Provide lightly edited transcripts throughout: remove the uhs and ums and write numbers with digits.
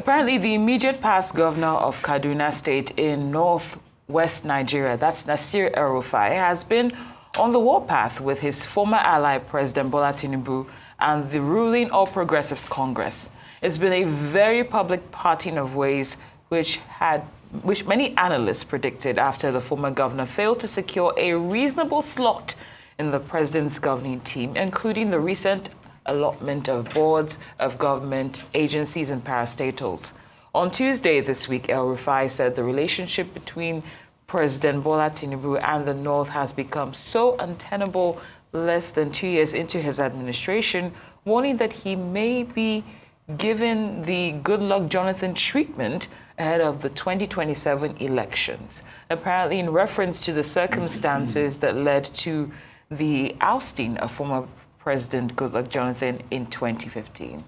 Apparently, the immediate past governor of Kaduna State in northwest Nigeria, that's Nasir El-Rufai, has been on the warpath with his former ally, President Bola Tinubu, and the ruling All Progressives Congress. It's been a very public parting of ways, which many analysts predicted after the former governor failed to secure a reasonable slot in the president's governing team, including the recent allotment of boards of government agencies and parastatals. On Tuesday this week, El-Rufai said the relationship between President Bola Tinubu and the North has become so untenable less than 2 years into his administration, warning that he may be given the Goodluck Jonathan treatment ahead of the 2027 elections, apparently in reference to the circumstances that led to the ousting of former President Goodluck Jonathan in 2015.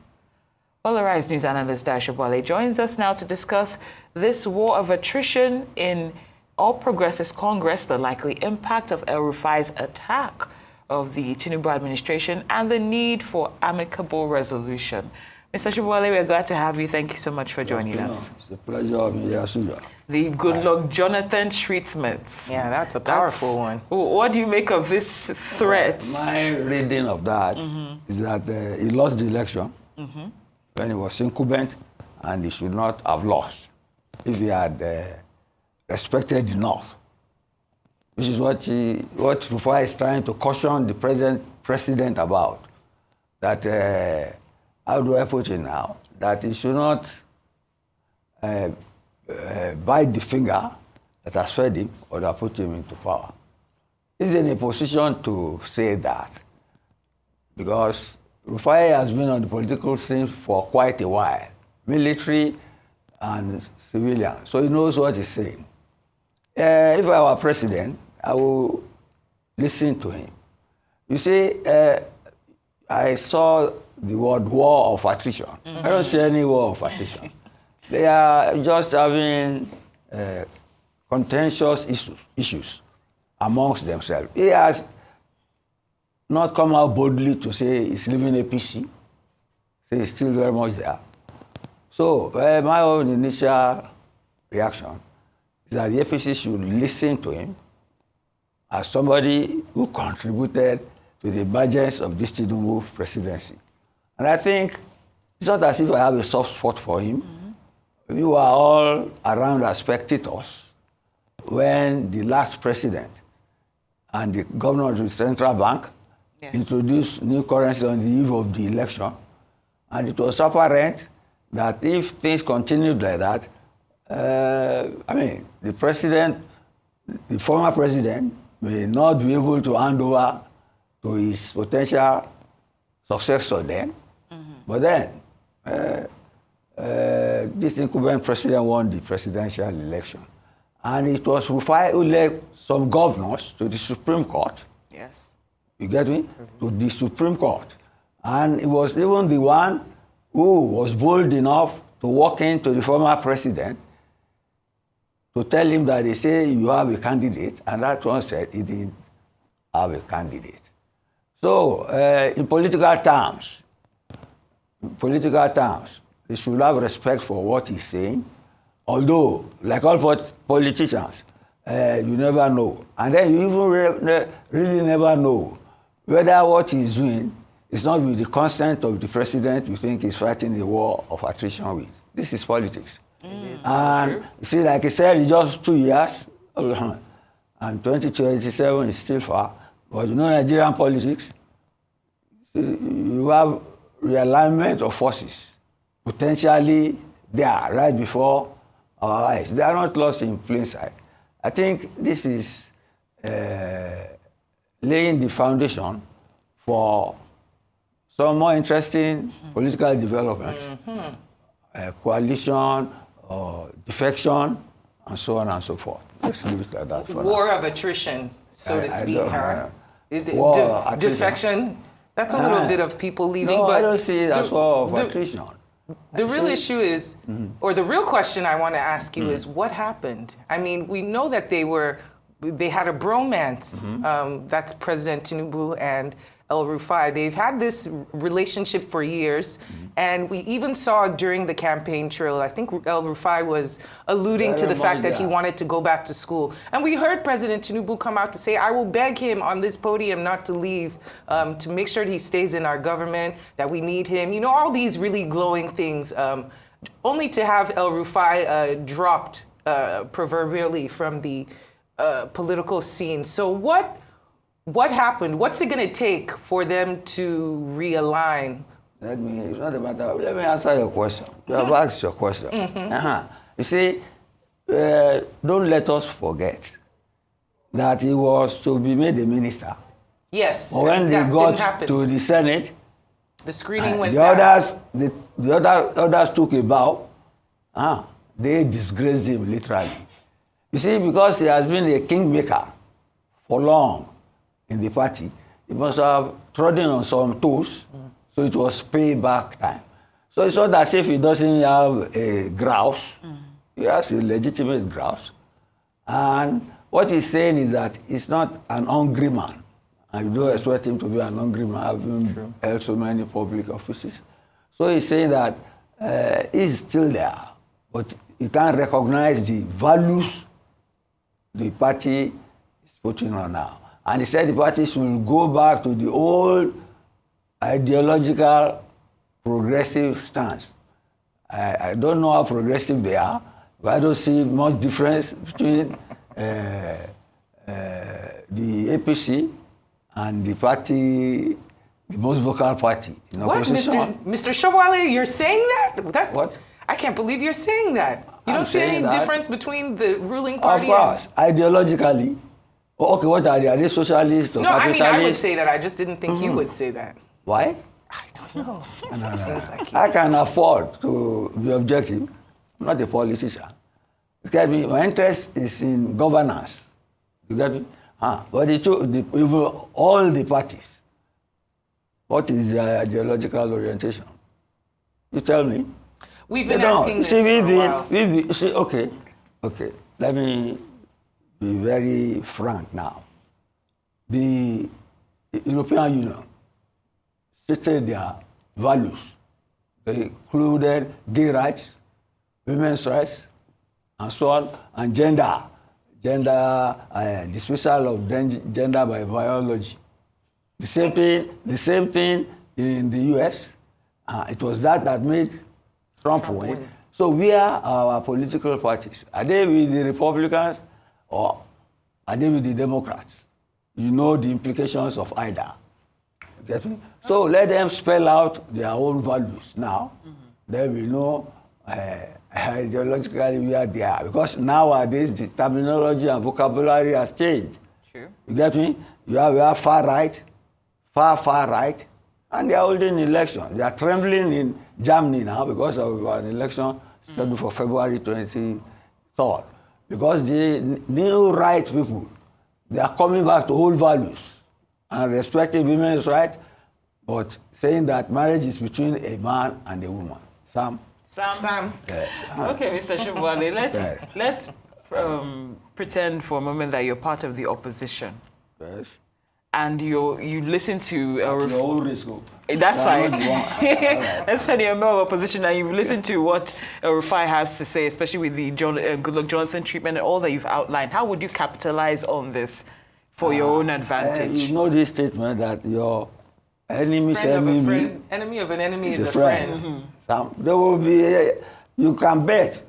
Polarized news analyst Dayo Sobowale joins us now to discuss this war of attrition in All Progressives Congress, the likely impact of El-Rufai's attack of the Tinubu administration, and the need for amicable resolution. Mr. Sobowale, we're glad to have you. Thank you so much for joining us. It's a pleasure of me, Yasuda. The Goodluck Jonathan treatments. Yeah, that's a powerful one. What do you make of this threat? My reading of that is that he lost the election when he was incumbent, and he should not have lost if he had respected the North, which is what Rufai is trying to caution the president about. That, how do I put it now? That he should not bite the finger that has fed him or that put him into power. He's in a position to say that because Rufai has been on the political scene for quite a while, military and civilian, so he knows what he's saying. If I were president, I will listen to him. You see, I saw the word war of attrition. I don't see any war of attrition. They are just having contentious issues amongst themselves. He has not come out boldly to say he's leaving APC. So he's still very much there. So my own initial reaction is that the APC should listen to him as somebody who contributed to the emergence of this Tinubu presidency. And I think it's not as if I have a soft spot for him. We were all around as spectators when the last president and the governor of the central bank introduced new currency on the eve of the election. And it was apparent that if things continued like that, the former president may not be able to hand over to his potential successor then. But then, this incumbent president won the presidential election. And it was Rufai who led some governors to the Supreme Court. Yes. You get me? To the Supreme Court. And it was even the one who was bold enough to walk into the former president to tell him that they say you have a candidate, and that one said he didn't have a candidate. So, in political terms, they should have respect for what he's saying, although, like all politicians, you never know. And then you even really never know whether what he's doing is not with the consent of the president you think he's fighting a war of attrition with. This is politics. And you see, like I said, it's just 2 years, and 2027 is still far. But you know Nigerian politics, you have realignment of forces, potentially there, right before our eyes. They are not lost in plain sight. I think this is laying the foundation for some more interesting political developments, coalition, defection, and so on and so forth. Let's leave it like that for War now. of attrition, so to speak, huh? Defection. That's a little bit of people leaving. No, but I don't see it as war of attrition. The real issue is, or the real question I want to ask you is, what happened? I mean, we know that they had a bromance. That's President Tinubu and El Rufai. They've had this relationship for years, and we even saw during the campaign trail, I think El Rufai was alluding to the fact that he wanted to go back to school. And we heard President Tinubu come out to say, I will beg him on this podium not to leave, to make sure that he stays in our government, that we need him. You know, all these really glowing things, only to have El Rufai dropped proverbially from the political scene. So what happened? What's it going to take for them to realign? It's not a matter. Let me answer your question. You have asked your question. You see, don't let us forget that he was to be made a minister. Yes, but when they got to the Senate, the screening went the bad. The others took a bow. They disgraced him literally. You see, because he has been a kingmaker for long in the party, he must have trodden on some toes, so it was payback time. So it's not as if he doesn't have a grouse. He has a legitimate grouse. And what he's saying is that he's not an hungry man. I don't expect him to be an hungry man, having held so many public offices. So he's saying that he's still there, but he can't recognize the values the party is putting on now. And he said the party should go back to the old ideological progressive stance. I don't know how progressive they are, but I don't see much difference between the APC and the party, the most vocal party in opposition. Mr. Sobowale, you're saying that? That's, what? I can't believe you're saying that. You don't see any difference between the ruling party? Of course, ideologically. Okay, what are they? Are they socialists or capitalists? I mean, I would say that. I just didn't think you would say that. Why? I don't know. It seems like I can afford to be objective. I'm not a politician. You get me? My interest is in governance. You get me? But even all the parties, what is their ideological orientation? You tell me. We've been asking this for a while. Okay. Let me be very frank now. The European Union stated their values. They included gay rights, women's rights, and so on, and gender, dismissal of gender by biology. The same thing in the US. It was that made Trump win. So where are our political parties? Are they with the Republicans or are they with the Democrats? You know the implications of either. Get me? So let them spell out their own values now. Then we know ideologically where they are. Because nowadays the terminology and vocabulary has changed. True. You get me? We have far right, far right, and they are holding election. They are trembling in Germany now because of an election scheduled for February 23rd. Because the new right people, they are coming back to old values and respecting women's rights, but saying that marriage is between a man and a woman. Sam? Okay, Mr. Sobowale, let's pretend for a moment that you're part of the opposition. Yes. And you listen to Your own risk. That's fine. That's funny. You're more of opposition, and you've listened to what Rufai has to say, especially with the Goodluck Jonathan treatment and all that you've outlined. How would you capitalize on this for your own advantage? You know this statement that your enemy's enemy of an enemy is a friend. Sam, there will be, you can bet,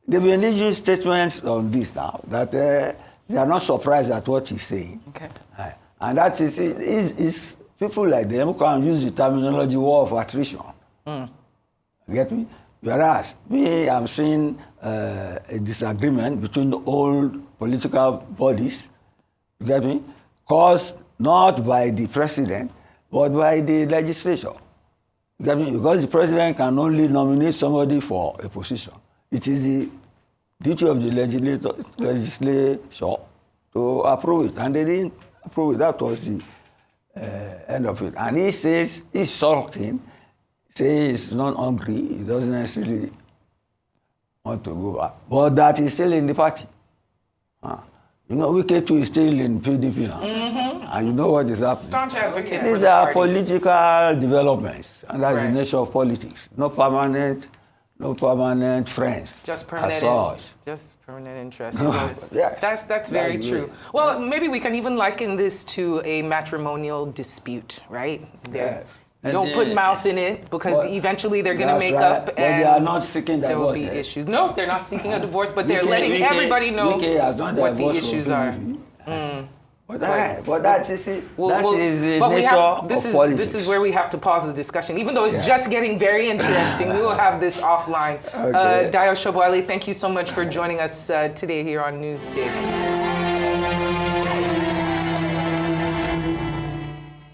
there will be issues statements on this now that they are not surprised at what he's saying. Okay. And that is people like them who can use the terminology war of attrition. You get me? Whereas I'm seeing a disagreement between the old political bodies, you get me, caused not by the president, but by the legislature. You get me? Because the president can only nominate somebody for a position. It is the duty of the legislature to approve it, and they didn't approve it. That was the end of it. And he says he's sulking, says he's not hungry, he doesn't necessarily want to go back, but that he's still in the party. You know, Wike too is still in PDP now. And you know what is happening. Staunch advocate for These the are party. political developments, and that's Right. the nature of politics. No permanent friends. Just permanent, interest. Yes. That's very That's true. it. Well, maybe we can even liken this to a matrimonial dispute, right? Yes. Don't And put then- mouth in it because Well, eventually they're going to that's make right. up But and they are not seeking there will divorce, be eh? issues. No, they're not seeking a divorce, but they're Wike- letting Wike- everybody know Wike has not what the divorced from issues are. PDP. But that is the But nature of this politics. is where we have to pause the discussion. Even though it's just getting very interesting, we will have this offline. Okay. Dayo Sobowale, thank you so much for joining us today here on Newsday.